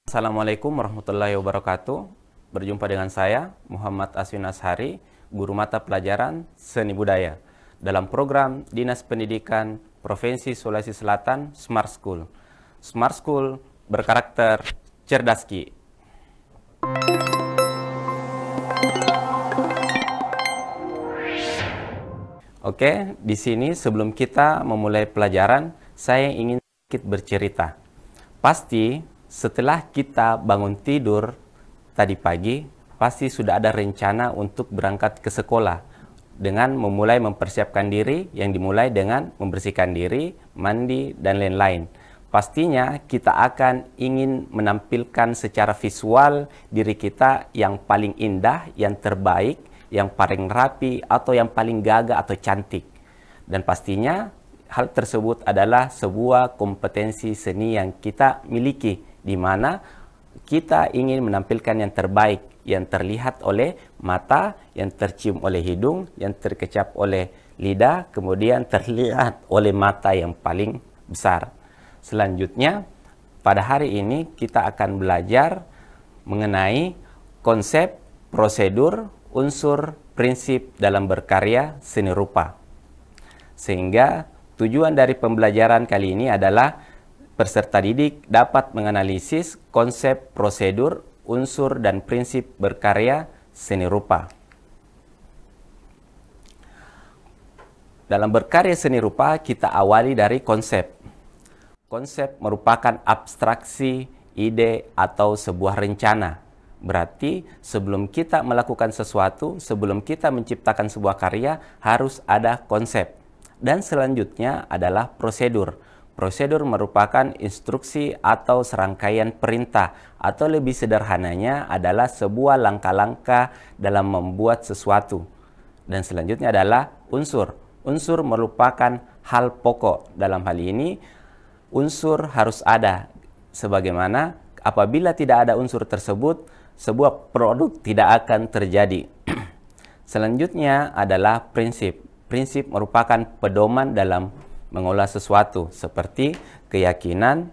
Assalamualaikum warahmatullahi wabarakatuh. Berjumpa dengan saya, Muhammad Aswin Ashari, Guru Mata Pelajaran Seni Budaya, dalam program Dinas Pendidikan Provinsi Sulawesi Selatan Smart School. Smart School berkarakter cerdaski. Oke, di sini sebelum kita memulai pelajaran, saya ingin sedikit bercerita. Pasti setelah kita bangun tidur tadi pagi, pasti sudah ada rencana untuk berangkat ke sekolah dengan memulai mempersiapkan diri, yang dimulai dengan membersihkan diri, mandi, dan lain-lain. Pastinya kita akan ingin menampilkan secara visual diri kita yang paling indah, yang terbaik, yang paling rapi, atau yang paling gagah atau cantik. Dan pastinya hal tersebut adalah sebuah kompetensi seni yang kita miliki, di mana kita ingin menampilkan yang terbaik, yang terlihat oleh mata, yang tercium oleh hidung, yang terkecap oleh lidah, kemudian terlihat oleh mata yang paling besar. Selanjutnya, pada hari ini kita akan belajar mengenai konsep, prosedur, unsur, prinsip dalam berkarya seni rupa. Sehingga tujuan dari pembelajaran kali ini adalah peserta didik dapat menganalisis konsep, prosedur, unsur, dan prinsip berkarya seni rupa. Dalam berkarya seni rupa, kita awali dari konsep. Konsep merupakan abstraksi, ide, atau sebuah rencana. Berarti sebelum kita melakukan sesuatu, sebelum kita menciptakan sebuah karya, harus ada konsep. Dan selanjutnya adalah prosedur. Prosedur merupakan instruksi atau serangkaian perintah, atau lebih sederhananya adalah sebuah langkah-langkah dalam membuat sesuatu. Dan selanjutnya adalah unsur. Unsur merupakan hal pokok. Dalam hal ini, unsur harus ada. Sebagaimana apabila tidak ada unsur tersebut, sebuah produk tidak akan terjadi. Selanjutnya adalah prinsip. Prinsip merupakan pedoman dalam mengolah sesuatu, seperti keyakinan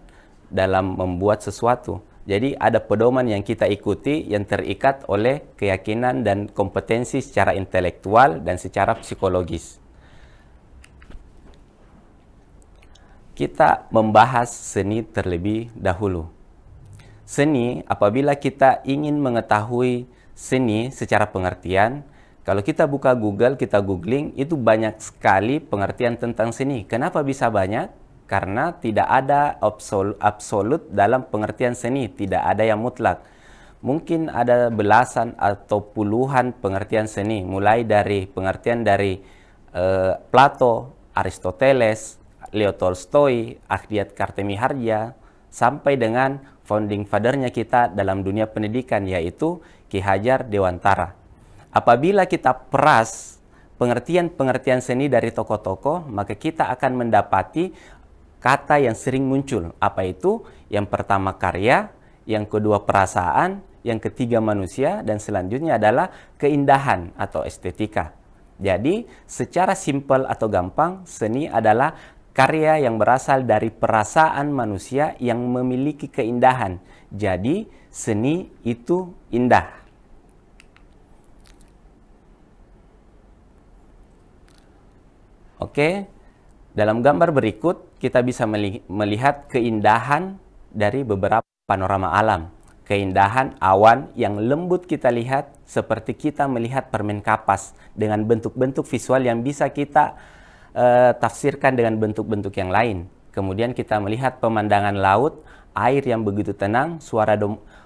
dalam membuat sesuatu. Jadi ada pedoman yang kita ikuti yang terikat oleh keyakinan dan kompetensi secara intelektual dan secara psikologis. Kita membahas seni terlebih dahulu. Seni, apabila kita ingin mengetahui seni secara pengertian, kalau kita buka Google, kita googling, itu banyak sekali pengertian tentang seni. Kenapa bisa banyak? Karena tidak ada absolut dalam pengertian seni, tidak ada yang mutlak. Mungkin ada belasan atau puluhan pengertian seni, mulai dari pengertian dari Plato, Aristoteles, Leo Tolstoy, Akdiat Kartemiharja, sampai dengan founding father-nya kita dalam dunia pendidikan, yaitu Ki Hajar Dewantara. Apabila kita peras pengertian-pengertian seni dari tokoh-tokoh, maka kita akan mendapati kata yang sering muncul. Apa itu? Yang pertama karya, yang kedua perasaan, yang ketiga manusia, dan selanjutnya adalah keindahan atau estetika. Jadi, secara simpel atau gampang, seni adalah karya yang berasal dari perasaan manusia yang memiliki keindahan. Jadi, seni itu indah. Oke, dalam gambar berikut kita bisa melihat keindahan dari beberapa panorama alam. Keindahan awan yang lembut kita lihat seperti kita melihat permen kapas dengan bentuk-bentuk visual yang bisa kita tafsirkan dengan bentuk-bentuk yang lain. Kemudian kita melihat pemandangan laut, air yang begitu tenang, suara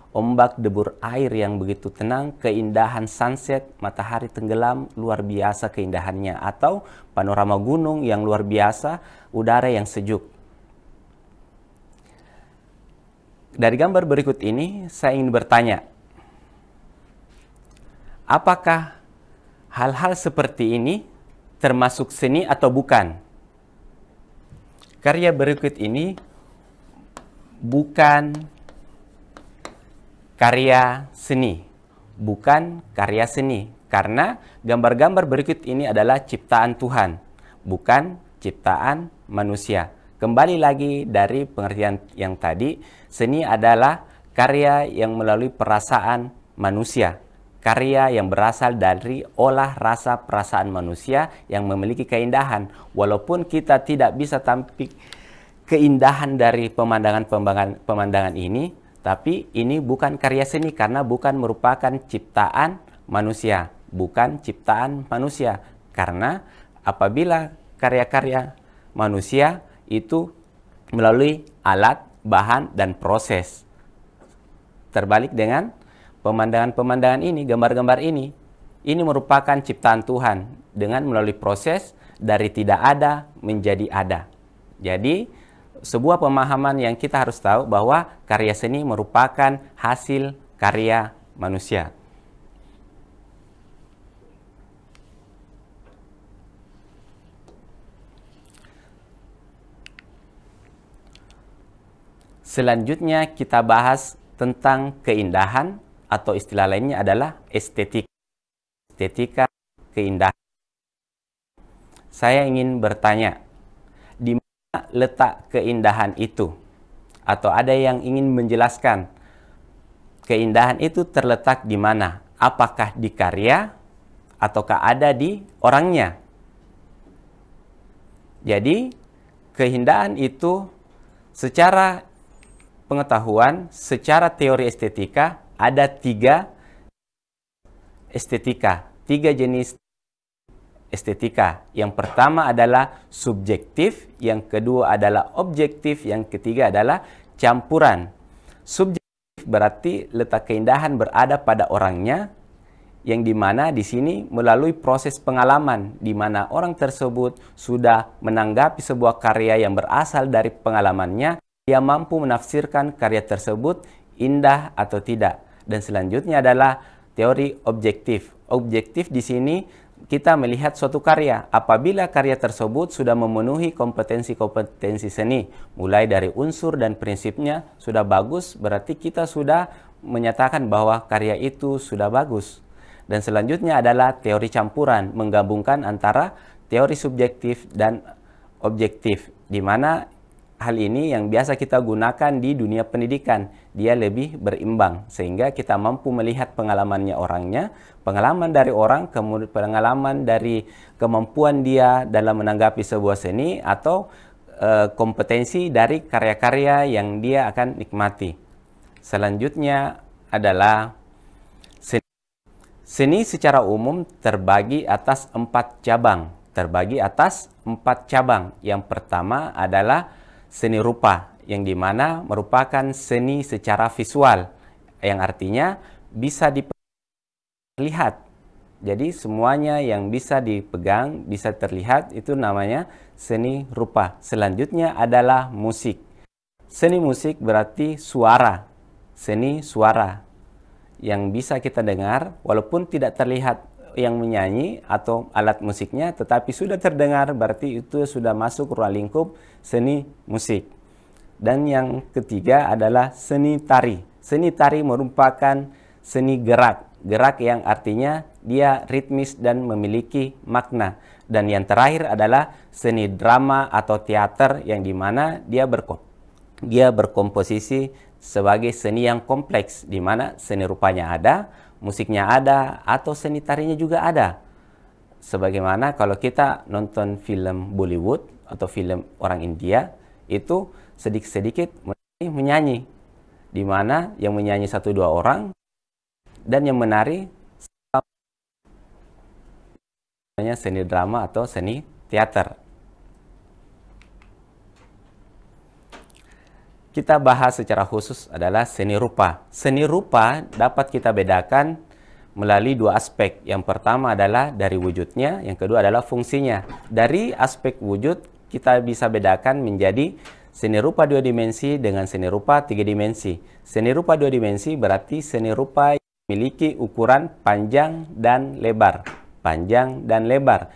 ombak debur air yang begitu tenang, keindahan sunset, matahari tenggelam, luar biasa keindahannya, atau panorama gunung yang luar biasa, udara yang sejuk. Dari gambar berikut ini, saya ingin bertanya, apakah hal-hal seperti ini termasuk seni atau bukan? Karya berikut ini bukan karya seni, bukan karya seni, karena gambar-gambar berikut ini adalah ciptaan Tuhan, bukan ciptaan manusia. Kembali lagi dari pengertian yang tadi, seni adalah karya yang melalui perasaan manusia, karya yang berasal dari olah rasa perasaan manusia yang memiliki keindahan. Walaupun kita tidak bisa tampik keindahan dari pemandangan ini, tapi ini bukan karya seni karena bukan merupakan ciptaan manusia, bukan ciptaan manusia. Karena apabila karya-karya manusia itu melalui alat, bahan, dan proses. Terbalik dengan pemandangan-pemandangan ini, gambar-gambar ini merupakan ciptaan Tuhan dengan melalui proses dari tidak ada menjadi ada. Jadi, sebuah pemahaman yang kita harus tahu bahwa karya seni merupakan hasil karya manusia. Selanjutnya kita bahas tentang keindahan atau istilah lainnya adalah estetika. Estetika keindahan. Saya ingin bertanya, di mana letak keindahan itu? Atau ada yang ingin menjelaskan keindahan itu terletak di mana? Apakah di karya ataukah ada di orangnya? Jadi, keindahan itu secara pengetahuan, secara teori estetika, ada tiga jenis estetika. Yang pertama adalah subjektif, yang kedua adalah objektif, yang ketiga adalah campuran. Subjektif berarti letak keindahan berada pada orangnya, yang dimana di sini melalui proses pengalaman, di mana orang tersebut sudah menanggapi sebuah karya yang berasal dari pengalamannya, dia mampu menafsirkan karya tersebut indah atau tidak. Dan selanjutnya adalah teori objektif. Objektif di sini kita melihat suatu karya. Apabila karya tersebut sudah memenuhi kompetensi-kompetensi seni, mulai dari unsur dan prinsipnya sudah bagus, berarti kita sudah menyatakan bahwa karya itu sudah bagus. Dan selanjutnya adalah teori campuran, menggabungkan antara teori subjektif dan objektif, di mana hal ini yang biasa kita gunakan di dunia pendidikan. Dia lebih berimbang, sehingga kita mampu melihat pengalamannya orangnya, pengalaman dari orang, kemudian pengalaman dari kemampuan dia dalam menanggapi sebuah seni, atau kompetensi dari karya-karya yang dia akan nikmati. Selanjutnya adalah seni. Seni secara umum terbagi atas 4 cabang. Yang pertama adalah seni rupa, yang dimana merupakan seni secara visual, yang artinya bisa dilihat. Jadi semuanya yang bisa dipegang, bisa terlihat, itu namanya seni rupa. Selanjutnya adalah musik. Seni musik berarti suara, seni suara yang bisa kita dengar walaupun tidak terlihat yang menyanyi atau alat musiknya, tetapi sudah terdengar, berarti itu sudah masuk ruang lingkup seni musik. Dan yang ketiga adalah seni tari. Seni tari merupakan seni gerak yang artinya dia ritmis dan memiliki makna. Dan yang terakhir adalah seni drama atau teater, yang dimana dia berkomposisi sebagai seni yang kompleks, di mana seni rupanya ada, musiknya ada, atau seni tarinya juga ada. Sebagaimana kalau kita nonton film Bollywood atau film orang India, itu sedikit-sedikit menyanyi, di mana yang menyanyi 1-2 orang dan yang menari namanya seni drama atau seni teater. Kita bahas secara khusus adalah seni rupa. Seni rupa dapat kita bedakan melalui 2 aspek. Yang pertama adalah dari wujudnya, yang kedua adalah fungsinya. Dari aspek wujud kita bisa bedakan menjadi seni rupa 2 dimensi dengan seni rupa 3 dimensi. Seni rupa 2 dimensi berarti seni rupa yang memiliki ukuran panjang dan lebar. Panjang dan lebar.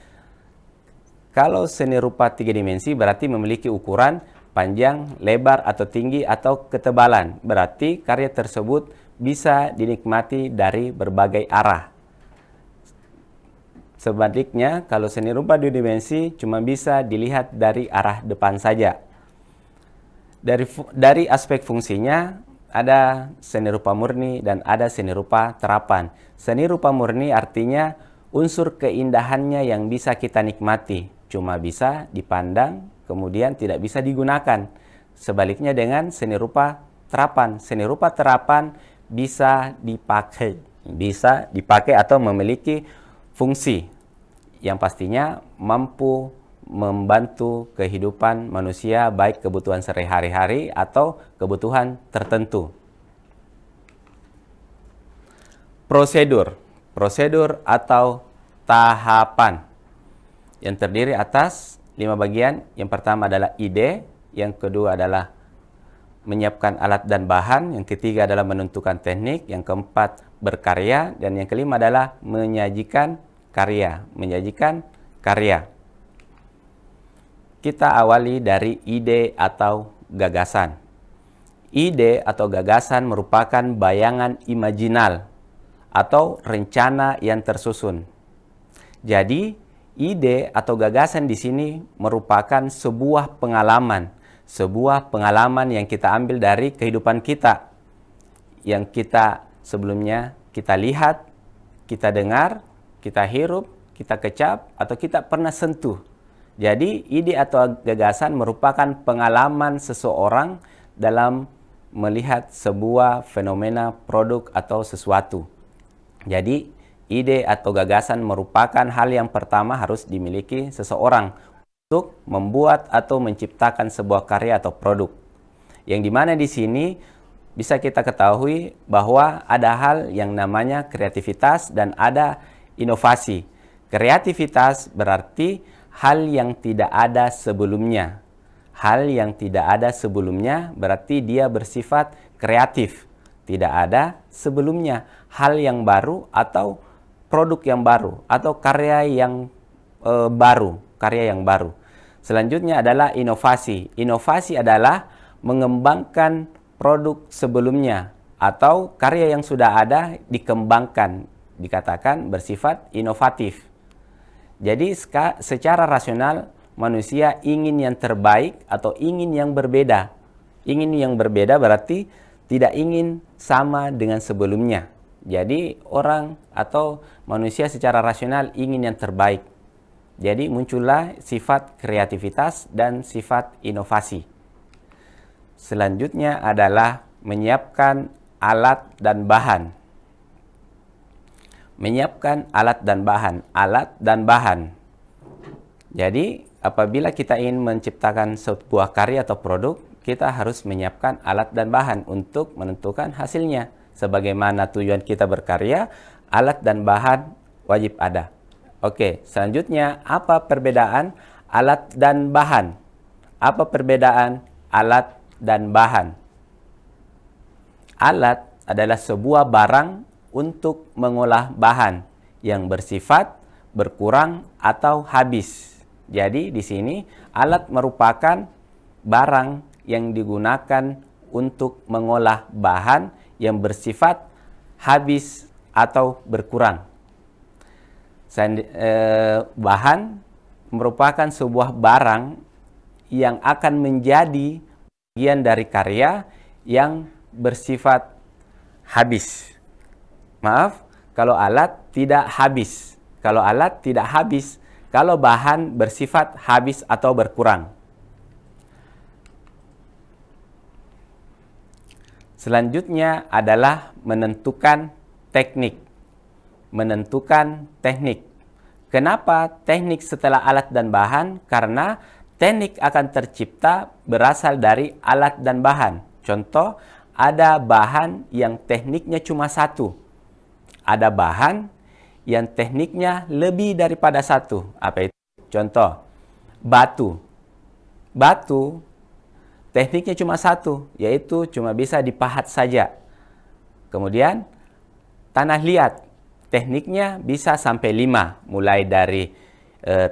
Kalau seni rupa 3 dimensi berarti memiliki ukuran panjang, lebar, atau tinggi, atau ketebalan. Berarti karya tersebut bisa dinikmati dari berbagai arah. Sebaliknya, kalau seni rupa 2 dimensi cuma bisa dilihat dari arah depan saja. Dari aspek fungsinya, ada seni rupa murni dan ada seni rupa terapan. Seni rupa murni artinya unsur keindahannya yang bisa kita nikmati, cuma bisa dipandang, kemudian tidak bisa digunakan. Sebaliknya dengan seni rupa terapan. Seni rupa terapan bisa dipakai atau memiliki fungsi yang pastinya mampu membantu kehidupan manusia, baik kebutuhan sehari-hari atau kebutuhan tertentu. Prosedur atau tahapan yang terdiri atas 5 bagian. Yang pertama adalah ide, yang kedua adalah menyiapkan alat dan bahan, yang ketiga adalah menentukan teknik, yang keempat berkarya, dan yang kelima adalah menyajikan karya. Kita awali dari ide atau gagasan. Ide atau gagasan merupakan bayangan imajinal atau rencana yang tersusun. Jadi, ide atau gagasan di sini merupakan sebuah pengalaman yang kita ambil dari kehidupan kita, yang kita sebelumnya kita lihat, kita dengar, kita hirup, kita kecap, atau kita pernah sentuh. Jadi, ide atau gagasan merupakan pengalaman seseorang dalam melihat sebuah fenomena, produk, atau sesuatu. Jadi, ide atau gagasan merupakan hal yang pertama harus dimiliki seseorang untuk membuat atau menciptakan sebuah karya atau produk. Yang dimana di sini bisa kita ketahui bahwa ada hal yang namanya kreativitas dan ada inovasi. Kreativitas berarti hal yang tidak ada sebelumnya. Hal yang tidak ada sebelumnya berarti dia bersifat kreatif. Tidak ada sebelumnya. Hal yang baru atau produk yang baru atau karya yang baru. Selanjutnya adalah inovasi. Inovasi adalah mengembangkan produk sebelumnya atau karya yang sudah ada dikembangkan. Dikatakan bersifat inovatif. Jadi secara rasional manusia ingin yang terbaik atau ingin yang berbeda. Ingin yang berbeda berarti tidak ingin sama dengan sebelumnya. Jadi orang atau manusia secara rasional ingin yang terbaik. Jadi muncullah sifat kreativitas dan sifat inovasi. Selanjutnya adalah menyiapkan alat dan bahan. Menyiapkan alat dan bahan. Jadi, apabila kita ingin menciptakan sebuah karya atau produk, kita harus menyiapkan alat dan bahan untuk menentukan hasilnya. Sebagaimana tujuan kita berkarya, alat dan bahan wajib ada. Oke, selanjutnya apa perbedaan alat dan bahan? Apa perbedaan alat dan bahan? Alat adalah sebuah barang untuk mengolah bahan yang bersifat berkurang atau habis. Jadi di sini alat merupakan barang yang digunakan untuk mengolah bahan yang bersifat habis atau berkurang. Bahan merupakan sebuah barang yang akan menjadi bagian dari karya yang bersifat habis. Maaf, kalau alat tidak habis. Kalau bahan bersifat habis atau berkurang. Selanjutnya adalah menentukan teknik. Kenapa teknik setelah alat dan bahan? Karena teknik akan tercipta berasal dari alat dan bahan. Contoh, ada bahan yang tekniknya cuma satu. Ada bahan yang tekniknya lebih daripada satu. Apa itu? Contoh, batu. Batu tekniknya cuma satu, yaitu cuma bisa dipahat saja. Kemudian tanah liat, tekniknya bisa sampai 5, mulai dari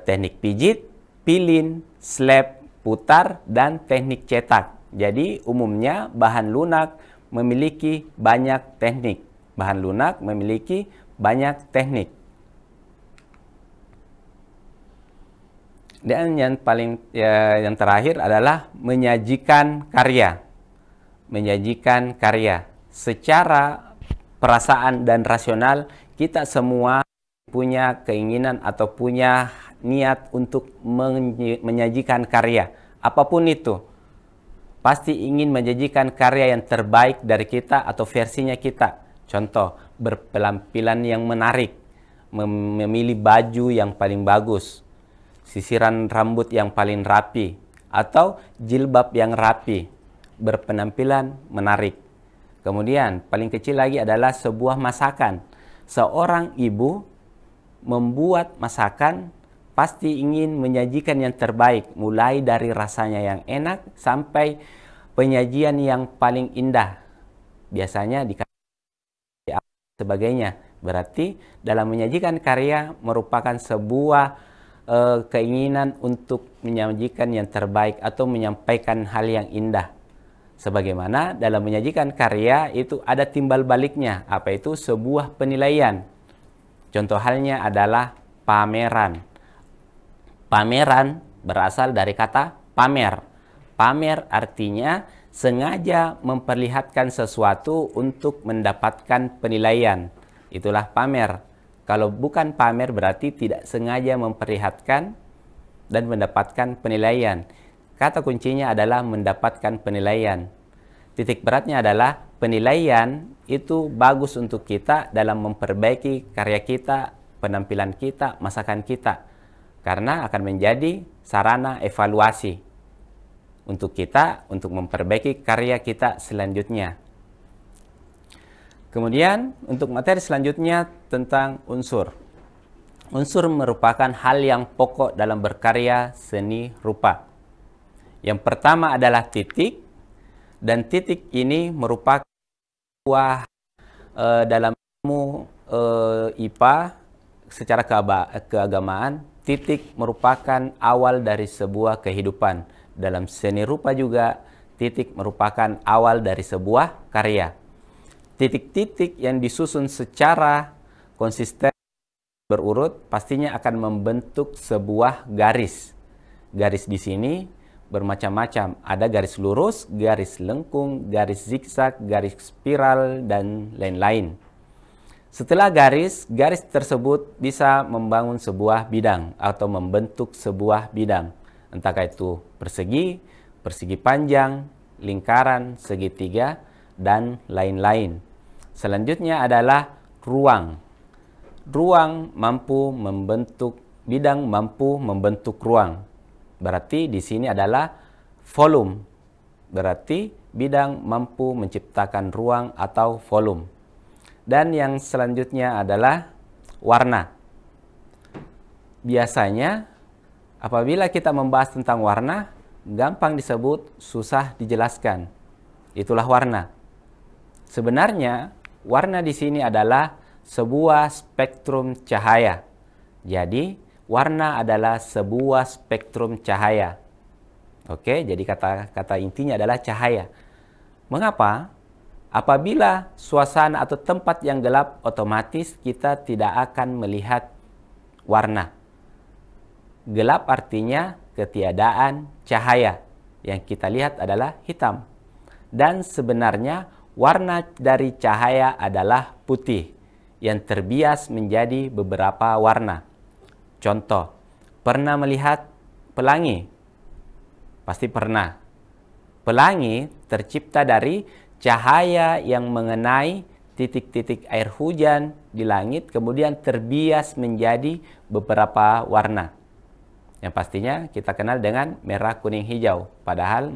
teknik pijit, pilin, slab, putar, dan teknik cetak. Jadi umumnya bahan lunak memiliki banyak teknik. Dan yang terakhir adalah menyajikan karya. menyajikan karya. Secara perasaan dan rasional, kita semua punya keinginan atau punya niat untuk menyajikan karya. Apapun itu, pasti ingin menyajikan karya yang terbaik dari kita atau versinya kita. Contoh, berpenampilan yang menarik, memilih baju yang paling bagus, sisiran rambut yang paling rapi, atau jilbab yang rapi, berpenampilan menarik. Kemudian, paling kecil lagi adalah sebuah masakan. Seorang ibu membuat masakan pasti ingin menyajikan yang terbaik, mulai dari rasanya yang enak sampai penyajian yang paling indah. Biasanya dikasih sebagainya. Berarti dalam menyajikan karya merupakan sebuah keinginan untuk menyajikan yang terbaik atau menyampaikan hal yang indah. Sebagaimana dalam menyajikan karya itu ada timbal baliknya, apa itu? Sebuah penilaian. Contoh halnya adalah pameran. Pameran berasal dari kata pamer. Pamer artinya sengaja memperlihatkan sesuatu untuk mendapatkan penilaian. Itulah pamer. Kalau bukan pamer berarti tidak sengaja memperlihatkan dan mendapatkan penilaian. Kata kuncinya adalah mendapatkan penilaian. Titik beratnya adalah penilaian itu bagus untuk kita dalam memperbaiki karya kita, penampilan kita, masakan kita. Karena akan menjadi sarana evaluasi untuk kita untuk memperbaiki karya kita selanjutnya. Kemudian untuk materi selanjutnya tentang unsur. Unsur merupakan hal yang pokok dalam berkarya seni rupa. Yang pertama adalah titik, dan titik ini merupakan sebuah dalam ilmu IPA secara keagamaan, titik merupakan awal dari sebuah kehidupan. Dalam seni rupa juga, titik merupakan awal dari sebuah karya. Titik-titik yang disusun secara konsisten berurut pastinya akan membentuk sebuah garis. Garis di sini bermacam-macam. Ada garis lurus, garis lengkung, garis zigzag, garis spiral, dan lain-lain. Setelah garis tersebut bisa membangun sebuah bidang atau membentuk sebuah bidang. Entahkah itu persegi, persegi panjang, lingkaran, segitiga, dan lain-lain. Selanjutnya adalah ruang. Ruang mampu membentuk bidang, mampu membentuk ruang. Berarti di sini adalah volume. Berarti bidang mampu menciptakan ruang atau volume. Dan yang selanjutnya adalah warna. Biasanya apabila kita membahas tentang warna, gampang disebut, susah dijelaskan. Itulah warna. Sebenarnya warna di sini adalah sebuah spektrum cahaya. Jadi warna adalah sebuah spektrum cahaya. Oke, jadi kata intinya adalah cahaya. Mengapa? Apabila suasana atau tempat yang gelap, otomatis kita tidak akan melihat warna. Gelap artinya ketiadaan cahaya. Yang kita lihat adalah hitam. Dan sebenarnya warna dari cahaya adalah putih yang terbias menjadi beberapa warna. Contoh, pernah melihat pelangi? Pasti pernah. Pelangi tercipta dari cahaya yang mengenai titik-titik air hujan di langit, kemudian terbias menjadi beberapa warna. Yang pastinya kita kenal dengan merah, kuning, hijau. Padahal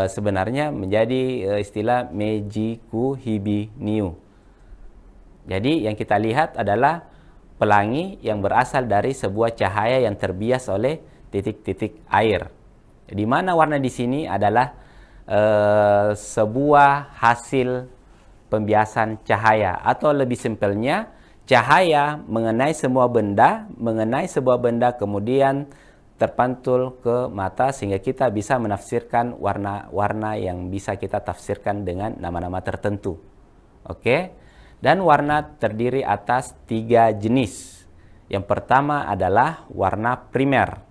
sebenarnya menjadi istilah Meiji-ku Hibi Niu. Jadi yang kita lihat adalah pelangi yang berasal dari sebuah cahaya yang terbias oleh titik-titik air. Di mana warna di sini adalah sebuah hasil pembiasan cahaya, atau lebih simpelnya cahaya mengenai sebuah benda kemudian terpantul ke mata sehingga kita bisa menafsirkan warna-warna yang bisa kita tafsirkan dengan nama-nama tertentu. Oke? Dan warna terdiri atas 3 jenis. Yang pertama adalah warna primer.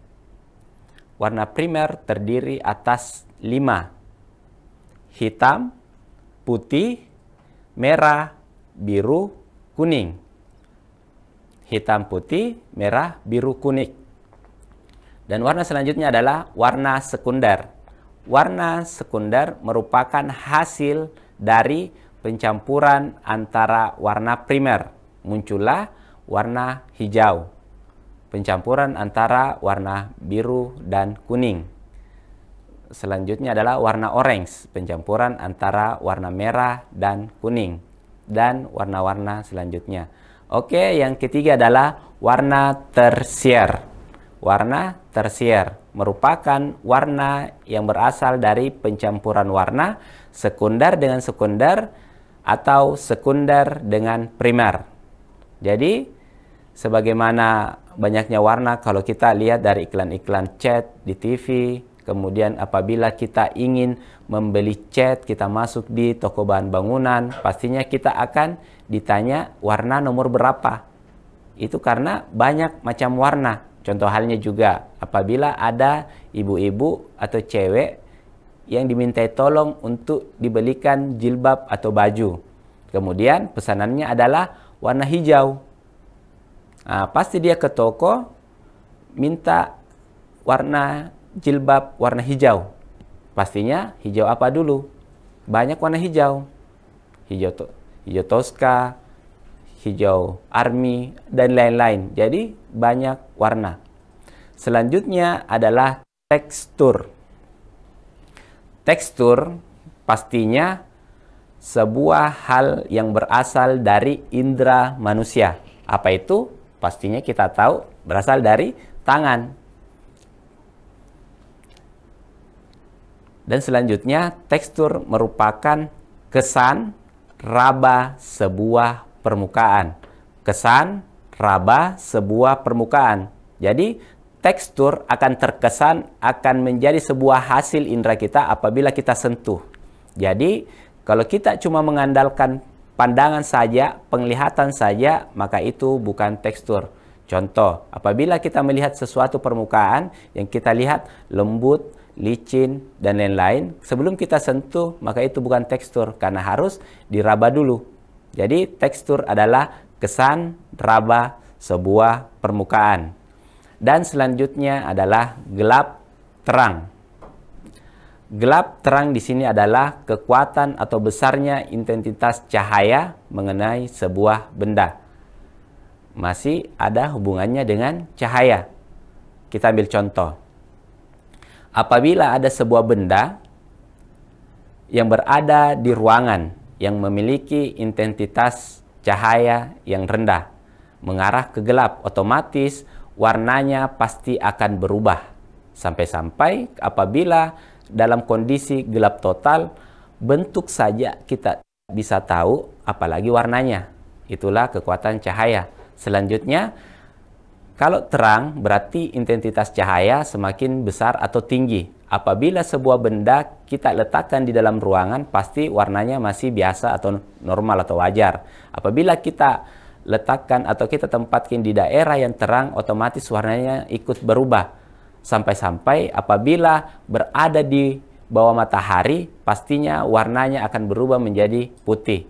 warna primer terdiri atas 5. Hitam, putih, merah, biru, kuning. Hitam, putih, merah, biru, kuning. Dan warna selanjutnya adalah warna sekunder. Warna sekunder merupakan hasil dari pencampuran antara warna primer. Muncullah warna hijau. Pencampuran antara warna biru dan kuning. Selanjutnya adalah warna orange, pencampuran antara warna merah dan kuning, dan warna-warna selanjutnya. Oke, yang ketiga adalah warna tersier. Warna tersier merupakan warna yang berasal dari pencampuran warna sekunder dengan sekunder atau sekunder dengan primer. Jadi, sebagaimana banyaknya warna kalau kita lihat dari iklan-iklan cat di TV, kemudian apabila kita ingin membeli cat, kita masuk di toko bahan bangunan, pastinya kita akan ditanya warna nomor berapa. Itu karena banyak macam warna. Contoh halnya juga apabila ada ibu-ibu atau cewek yang dimintai tolong untuk dibelikan jilbab atau baju. Kemudian pesanannya adalah warna hijau. Nah, pasti dia ke toko minta warna jilbab warna hijau. Pastinya hijau apa dulu? Banyak warna hijau. Hijau Tosca, hijau army, dan lain-lain. Jadi banyak warna. Selanjutnya adalah tekstur. Tekstur pastinya sebuah hal yang berasal dari indera manusia. Apa itu? Pastinya kita tahu berasal dari tangan. Dan selanjutnya, tekstur merupakan kesan raba sebuah permukaan. Kesan raba sebuah permukaan. Jadi, tekstur akan terkesan akan menjadi sebuah hasil indera kita apabila kita sentuh. Jadi, kalau kita cuma mengandalkan pandangan saja, penglihatan saja, maka itu bukan tekstur. Contoh, apabila kita melihat sesuatu permukaan yang kita lihat lembut, licin, dan lain-lain, sebelum kita sentuh, maka itu bukan tekstur, karena harus diraba dulu. Jadi, tekstur adalah kesan raba sebuah permukaan. Dan selanjutnya adalah gelap terang. Gelap terang di sini adalah kekuatan atau besarnya intensitas cahaya mengenai sebuah benda. Masih ada hubungannya dengan cahaya. Kita ambil contoh. Apabila ada sebuah benda yang berada di ruangan yang memiliki intensitas cahaya yang rendah, mengarah ke gelap, otomatis warnanya pasti akan berubah. Sampai-sampai apabila dalam kondisi gelap total, bentuk saja kita bisa tahu, apalagi warnanya. Itulah kekuatan cahaya. Selanjutnya, kalau terang berarti intensitas cahaya semakin besar atau tinggi. Apabila sebuah benda kita letakkan di dalam ruangan, pasti warnanya masih biasa atau normal atau wajar. Apabila kita letakkan atau kita tempatkan di daerah yang terang, otomatis warnanya ikut berubah. Sampai-sampai apabila berada di bawah matahari, pastinya warnanya akan berubah menjadi putih.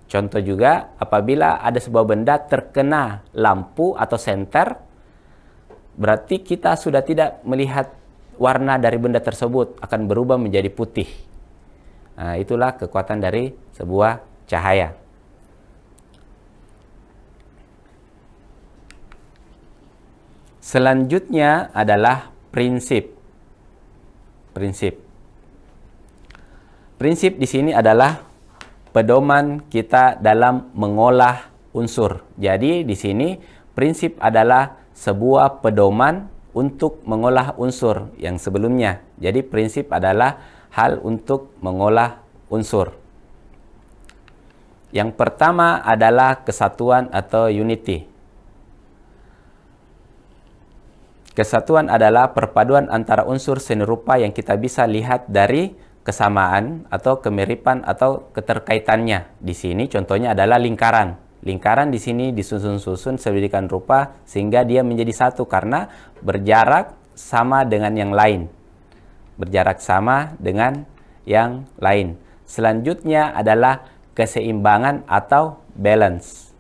Contoh juga, apabila ada sebuah benda terkena lampu atau senter, berarti kita sudah tidak melihat warna dari benda tersebut, akan berubah menjadi putih. Nah, itulah kekuatan dari sebuah cahaya. Selanjutnya adalah prinsip. Prinsip di sini adalah pedoman kita dalam mengolah unsur. Jadi di sini prinsip adalah sebuah pedoman untuk mengolah unsur yang sebelumnya. Jadi prinsip adalah hal untuk mengolah unsur. Yang pertama adalah kesatuan atau unity. Kesatuan adalah perpaduan antara unsur serupa yang kita bisa lihat dari kesamaan atau kemiripan atau keterkaitannya. Di sini contohnya adalah lingkaran. Lingkaran di sini disusun-susun sedemikian rupa sehingga dia menjadi satu karena berjarak sama dengan yang lain. Berjarak sama dengan yang lain. Selanjutnya adalah keseimbangan atau balance.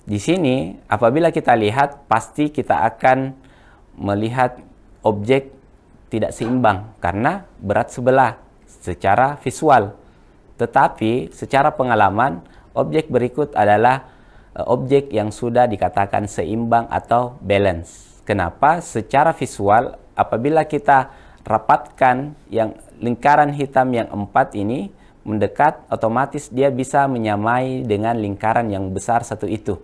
Di sini, apabila kita lihat, pasti kita akan melihat objek tidak seimbang karena berat sebelah secara visual. Tetapi secara pengalaman, objek berikut adalah objek yang sudah dikatakan seimbang atau balance. Kenapa? Secara visual, apabila kita rapatkan yang lingkaran hitam yang 4 ini mendekat, otomatis dia bisa menyamai dengan lingkaran yang besar satu itu.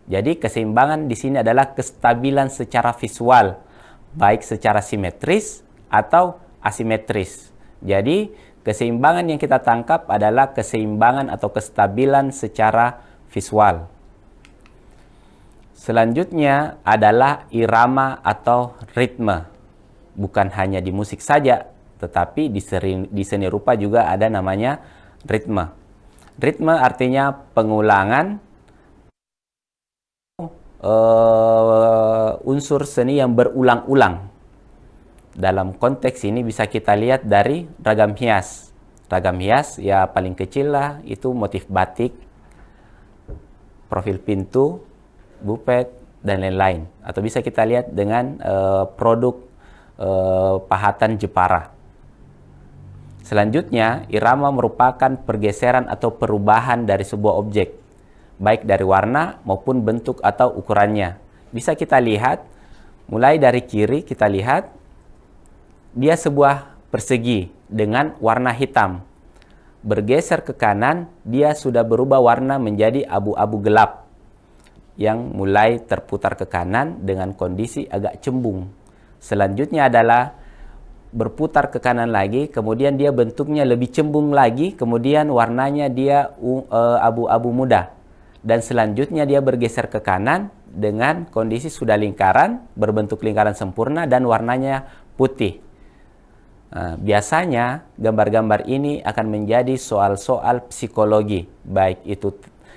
Jadi keseimbangan di sini adalah kestabilan secara visual, baik secara simetris atau asimetris. Jadi keseimbangan yang kita tangkap adalah keseimbangan atau kestabilan secara visual. Selanjutnya adalah irama atau ritme. Bukan hanya di musik saja, tetapi di seni rupa juga ada namanya ritme. Ritme artinya pengulangan unsur seni yang berulang-ulang. Dalam konteks ini bisa kita lihat dari ragam hias. Ragam hias ya paling kecil lah, itu motif batik, profil pintu, bupet, dan lain-lain. Atau bisa kita lihat dengan produk pahatan Jepara. Selanjutnya, irama merupakan pergeseran atau perubahan dari sebuah objek, baik dari warna maupun bentuk atau ukurannya. Bisa kita lihat, mulai dari kiri kita lihat, dia sebuah persegi dengan warna hitam. Bergeser ke kanan, dia sudah berubah warna menjadi abu-abu gelap, yang mulai terputar ke kanan dengan kondisi agak cembung. Selanjutnya adalah berputar ke kanan lagi, kemudian dia bentuknya lebih cembung lagi, kemudian warnanya dia abu-abu muda. Dan selanjutnya dia bergeser ke kanan dengan kondisi sudah lingkaran, berbentuk lingkaran sempurna dan warnanya putih. Nah, biasanya gambar-gambar ini akan menjadi soal-soal psikologi, baik itu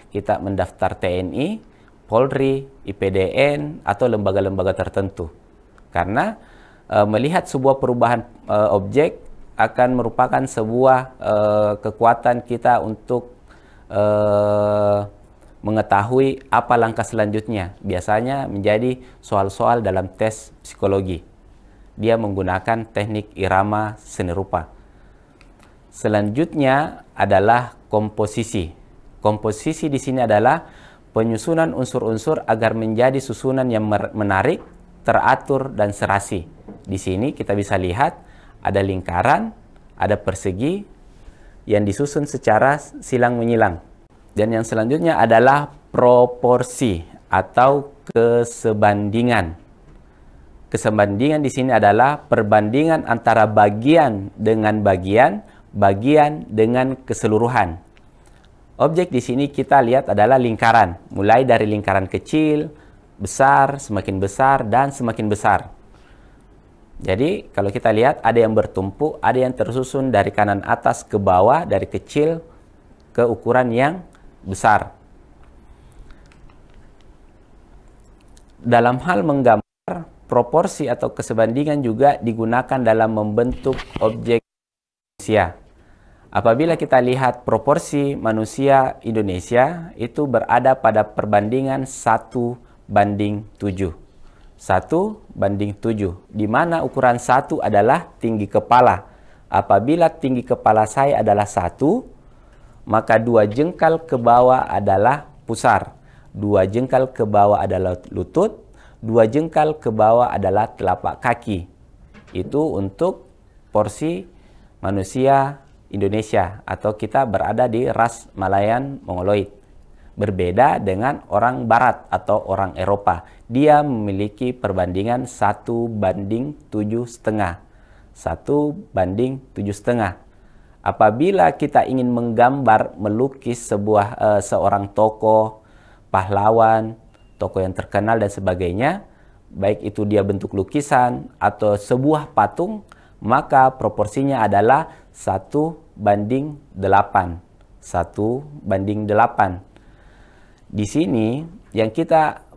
kita mendaftar TNI, Polri, IPDN, atau lembaga-lembaga tertentu. Karena melihat sebuah perubahan objek akan merupakan sebuah kekuatan kita untuk mengetahui apa langkah selanjutnya. Biasanya menjadi soal-soal dalam tes psikologi. Dia menggunakan teknik irama seni rupa. Selanjutnya adalah komposisi. Komposisi di sini adalah penyusunan unsur-unsur agar menjadi susunan yang menarik, teratur, dan serasi. Di sini kita bisa lihat ada lingkaran, ada persegi yang disusun secara silang-menyilang. Dan yang selanjutnya adalah proporsi atau kesebandingan. Kesebandingan di sini adalah perbandingan antara bagian dengan bagian, bagian dengan keseluruhan. Objek di sini kita lihat adalah lingkaran, mulai dari lingkaran kecil, besar, semakin besar, dan semakin besar. Jadi, kalau kita lihat ada yang bertumpuk, ada yang tersusun dari kanan atas ke bawah, dari kecil ke ukuran yang besar. Dalam hal menggambar, proporsi atau kesebandingan juga digunakan dalam membentuk objek manusia. Apabila kita lihat proporsi manusia Indonesia, itu berada pada perbandingan 1:7. 1:7, di mana ukuran 1 adalah tinggi kepala. Apabila tinggi kepala saya adalah 1, maka 2 jengkal ke bawah adalah pusar, 2 jengkal ke bawah adalah lutut, 2 jengkal ke bawah adalah telapak kaki. Itu untuk porsi manusia Indonesia, atau kita berada di ras Malayan Mongoloid. Berbeda dengan orang Barat atau orang Eropa. Dia memiliki perbandingan 1:7,5. 1:7,5. Apabila kita ingin menggambar, melukis seorang tokoh, pahlawan, tokoh yang terkenal dan sebagainya, baik itu dia bentuk lukisan atau sebuah patung, maka proporsinya adalah 1:8. 1:8. Di sini yang kita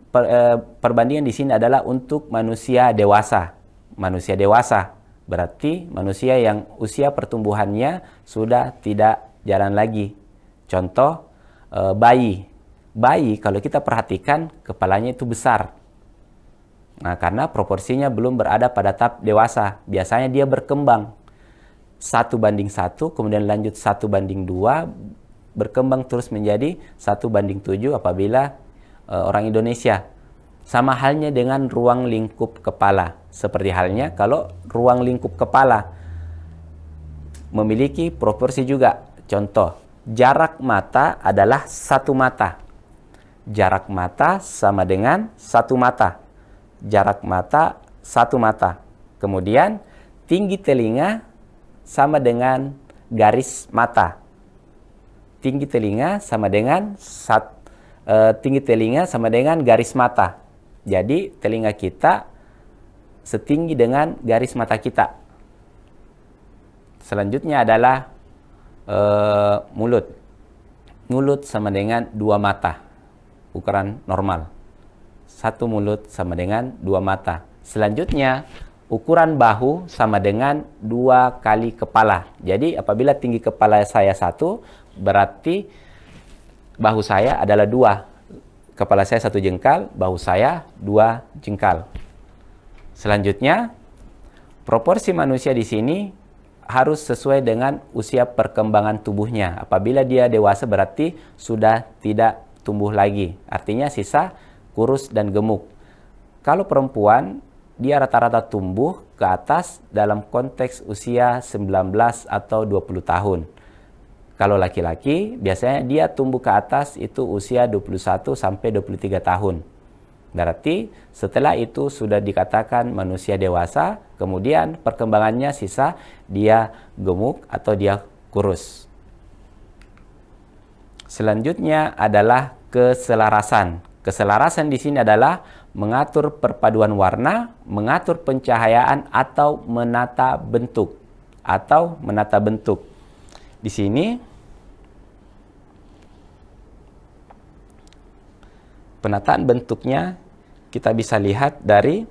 perbandingan di sini adalah untuk manusia dewasa. Manusia dewasa berarti manusia yang usia pertumbuhannya sudah tidak jalan lagi. Contoh, bayi. Bayi kalau kita perhatikan kepalanya itu besar. Nah, karena proporsinya belum berada pada tahap dewasa. Biasanya dia berkembang 1:1, kemudian lanjut 1:2, berkembang terus menjadi 1:7 apabila orang Indonesia. Sama halnya dengan ruang lingkup kepala. Seperti halnya kalau ruang lingkup kepala memiliki proporsi juga. Contoh, jarak mata adalah 1 mata. Jarak mata sama dengan 1 mata. Jarak mata 1 mata. Kemudian tinggi telinga sama dengan garis mata. Tinggi telinga sama dengan garis mata. Jadi telinga kita setinggi dengan garis mata kita. Selanjutnya adalah mulut. Mulut sama dengan 2 mata. Ukuran normal. 1 mulut sama dengan 2 mata. Selanjutnya ukuran bahu sama dengan 2 kali kepala. Jadi apabila tinggi kepala saya 1, berarti bahu saya adalah 2. Kepala saya 1 jengkal, bahu saya 2 jengkal. Selanjutnya, proporsi manusia di sini harus sesuai dengan usia perkembangan tubuhnya. Apabila dia dewasa berarti sudah tidak tumbuh lagi. Artinya sisa kurus dan gemuk. Kalau perempuan, dia rata-rata tumbuh ke atas dalam konteks usia 19 atau 20 tahun. Kalau laki-laki, biasanya dia tumbuh ke atas itu usia 21 sampai 23 tahun. Berarti setelah itu sudah dikatakan manusia dewasa, kemudian perkembangannya sisa dia gemuk atau dia kurus. Selanjutnya adalah keselarasan. Keselarasan di sini adalah mengatur perpaduan warna, mengatur pencahayaan atau menata bentuk. Di sini penataan bentuknya kita bisa lihat dari,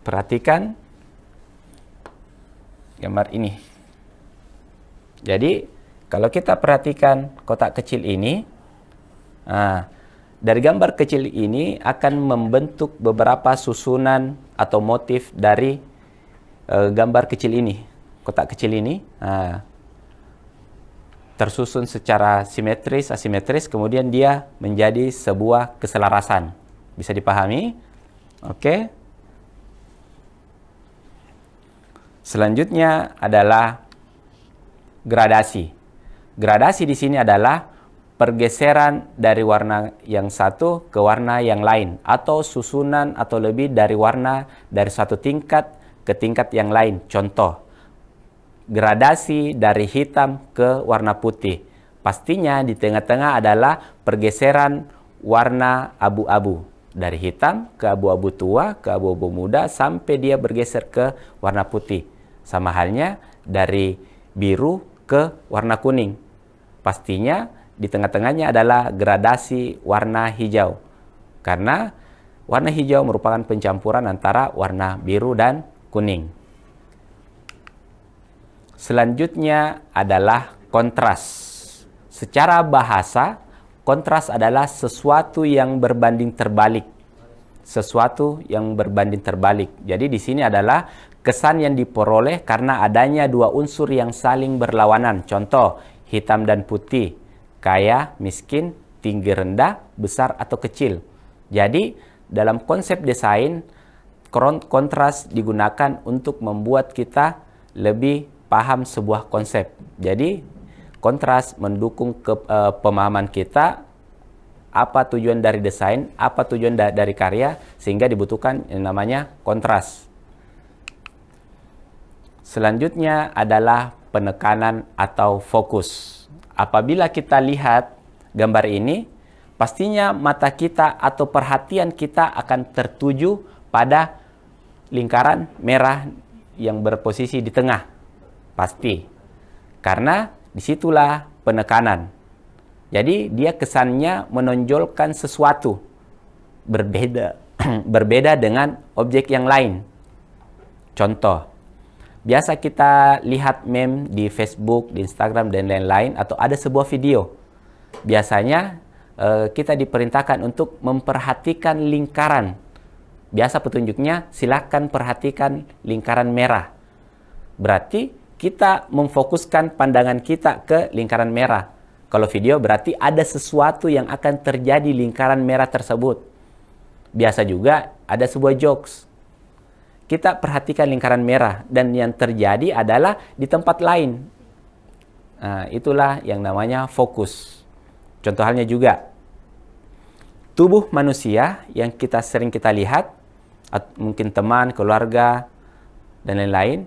perhatikan gambar ini. Jadi kalau kita perhatikan kotak kecil ini, dari gambar kecil ini akan membentuk beberapa susunan atau motif dari gambar kecil ini. Kotak kecil ini tersusun secara simetris, asimetris, kemudian dia menjadi sebuah keselarasan. Bisa dipahami? Oke. Selanjutnya adalah gradasi. Gradasi di sini adalah pergeseran dari warna yang satu ke warna yang lain, atau susunan atau lebih dari warna dari satu tingkat ke tingkat yang lain. Contoh, gradasi dari hitam ke warna putih. Pastinya di tengah-tengah adalah pergeseran warna abu-abu. Dari hitam ke abu-abu tua, ke abu-abu muda, sampai dia bergeser ke warna putih. Sama halnya dari biru ke warna kuning. Pastinya di tengah-tengahnya adalah gradasi warna hijau. Karena warna hijau merupakan pencampuran antara warna biru dan kuning. Selanjutnya adalah kontras. Secara bahasa, kontras adalah sesuatu yang berbanding terbalik. Sesuatu yang berbanding terbalik. Jadi di sini adalah kesan yang diperoleh karena adanya 2 unsur yang saling berlawanan. Contoh, hitam dan putih, kaya, miskin, tinggi, rendah, besar atau kecil. Jadi dalam konsep desain, kontras digunakan untuk membuat kita lebih paham sebuah konsep. Jadi kontras mendukung pemahaman kita apa tujuan dari desain, apa tujuan dari karya, sehingga dibutuhkan yang namanya kontras. Selanjutnya adalah penekanan atau fokus. Apabila kita lihat gambar ini, pastinya mata kita atau perhatian kita akan tertuju pada lingkaran merah yang berposisi di tengah. Pasti. Karena disitulah penekanan. Jadi dia kesannya menonjolkan sesuatu. berbeda berbeda dengan objek yang lain. Contoh, biasa kita lihat meme di Facebook, di Instagram, dan lain-lain, atau ada sebuah video. Biasanya kita diperintahkan untuk memperhatikan lingkaran. Biasa petunjuknya, silakan perhatikan lingkaran merah. Berarti kita memfokuskan pandangan kita ke lingkaran merah. Kalau video berarti ada sesuatu yang akan terjadi lingkaran merah tersebut. Biasa juga ada sebuah jokes. Kita perhatikan lingkaran merah dan yang terjadi adalah di tempat lain. Nah, itulah yang namanya fokus. Contoh halnya juga tubuh manusia yang sering kita lihat, mungkin teman, keluarga, dan lain-lain.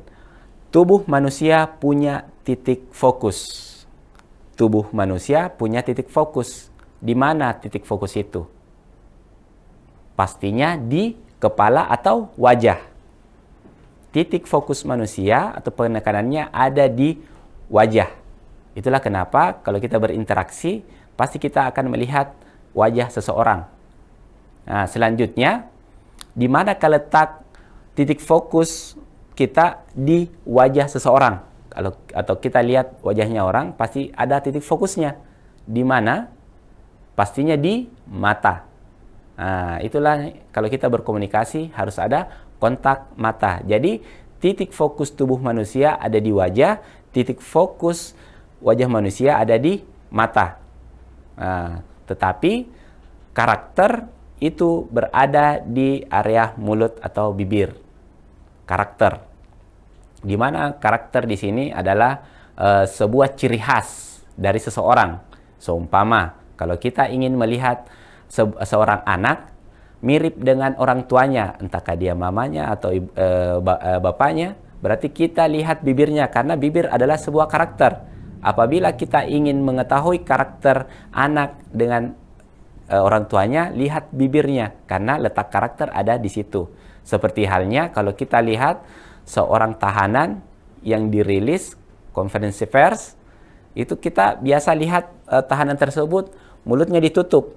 Tubuh manusia punya titik fokus. Tubuh manusia punya titik fokus. Di mana titik fokus itu? Pastinya di kepala atau wajah. Titik fokus manusia atau penekanannya ada di wajah. Itulah kenapa kalau kita berinteraksi, pasti kita akan melihat wajah seseorang. Nah, selanjutnya, di mana letak titik fokus kita di wajah seseorang? Atau kita lihat wajahnya orang, pasti ada titik fokusnya. Di mana? Pastinya di mata. Nah, itulah kalau kita berkomunikasi harus ada kontak mata. Jadi, titik fokus tubuh manusia ada di wajah, titik fokus wajah manusia ada di mata. Nah, tetapi karakter itu berada di area mulut atau bibir. Karakter. Di mana karakter di sini adalah sebuah ciri khas dari seseorang. Seumpama, kalau kita ingin melihat seorang anak mirip dengan orang tuanya, entahkah dia mamanya atau bapaknya, berarti kita lihat bibirnya, karena bibir adalah sebuah karakter. Apabila kita ingin mengetahui karakter anak dengan orang tuanya, lihat bibirnya, karena letak karakter ada di situ. Seperti halnya kalau kita lihat seorang tahanan yang dirilis konferensi pers, itu kita biasa lihat tahanan tersebut mulutnya ditutup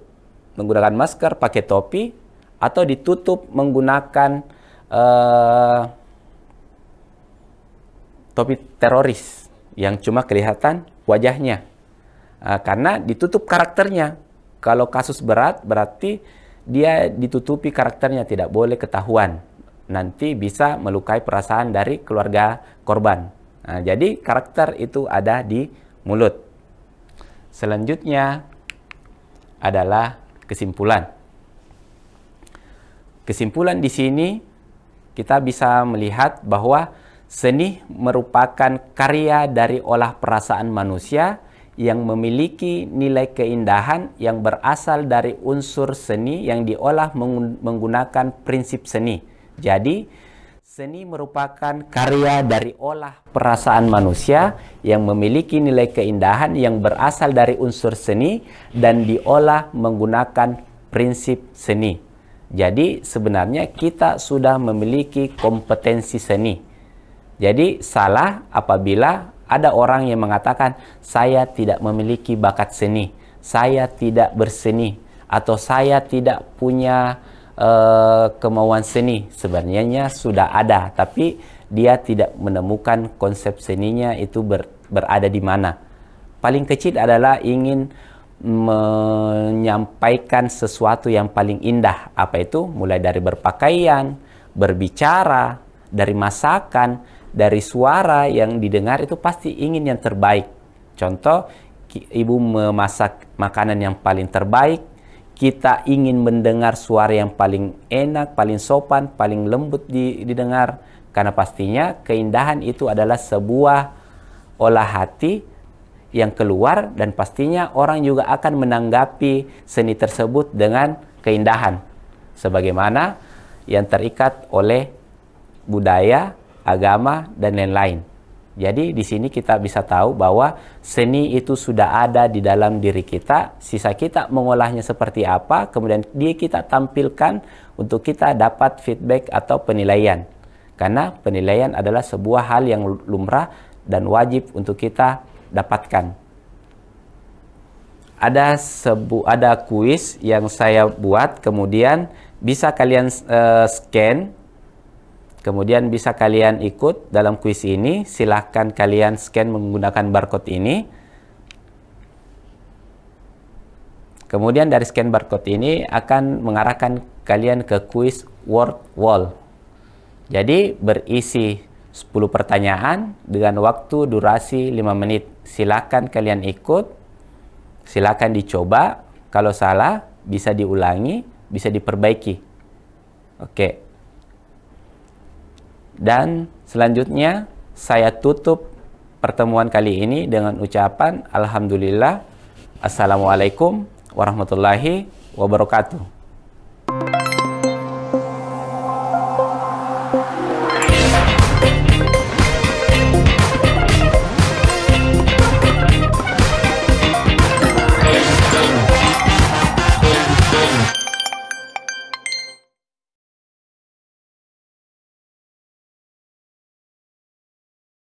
menggunakan masker, pakai topi, atau ditutup menggunakan topi teroris yang cuma kelihatan wajahnya. Karena ditutup karakternya. Kalau kasus berat berarti dia ditutupi karakternya, tidak boleh ketahuan. Nanti bisa melukai perasaan dari keluarga korban. Nah, jadi karakter itu ada di mulut. Selanjutnya adalah kesimpulan. Kesimpulan di sini kita bisa melihat bahwa seni merupakan karya dari olah perasaan manusia yang memiliki nilai keindahan yang berasal dari unsur seni yang diolah menggunakan prinsip seni. Jadi, seni merupakan karya dari olah perasaan manusia yang memiliki nilai keindahan yang berasal dari unsur seni dan diolah menggunakan prinsip seni. Jadi, sebenarnya kita sudah memiliki kompetensi seni. Jadi, salah apabila ada orang yang mengatakan, saya tidak memiliki bakat seni, saya tidak berseni, atau saya tidak punya kemauan seni. Sebenarnya sudah ada, tapi dia tidak menemukan konsep seninya itu berada di mana. Paling kecil adalah ingin menyampaikan sesuatu yang paling indah. Apa itu? Mulai dari berpakaian, berbicara, dari masakan, dari suara yang didengar, itu pasti ingin yang terbaik. Contoh, ibu memasak makanan yang paling terbaik, kita ingin mendengar suara yang paling enak, paling sopan, paling lembut didengar. Karena pastinya keindahan itu adalah sebuah olah hati yang keluar, dan pastinya orang juga akan menanggapi seni tersebut dengan keindahan. Sebagaimana yang terikat oleh budaya, agama, dan lain-lain. Jadi di sini kita bisa tahu bahwa seni itu sudah ada di dalam diri kita. Sisa kita mengolahnya seperti apa, kemudian dia kita tampilkan untuk kita dapat feedback atau penilaian. Karena penilaian adalah sebuah hal yang lumrah dan wajib untuk kita dapatkan. ada kuis yang saya buat, kemudian bisa kalian scan, kemudian bisa kalian ikut dalam kuis ini. Silahkan kalian scan menggunakan barcode ini. Kemudian dari scan barcode ini akan mengarahkan kalian ke kuis word wall. Jadi berisi 10 pertanyaan dengan waktu durasi 5 menit. Silakan kalian ikut, silakan dicoba. Kalau salah bisa diulangi, bisa diperbaiki. Oke. Dan selanjutnya saya tutup pertemuan kali ini dengan ucapan alhamdulillah. Assalamualaikum warahmatullahi wabarakatuh.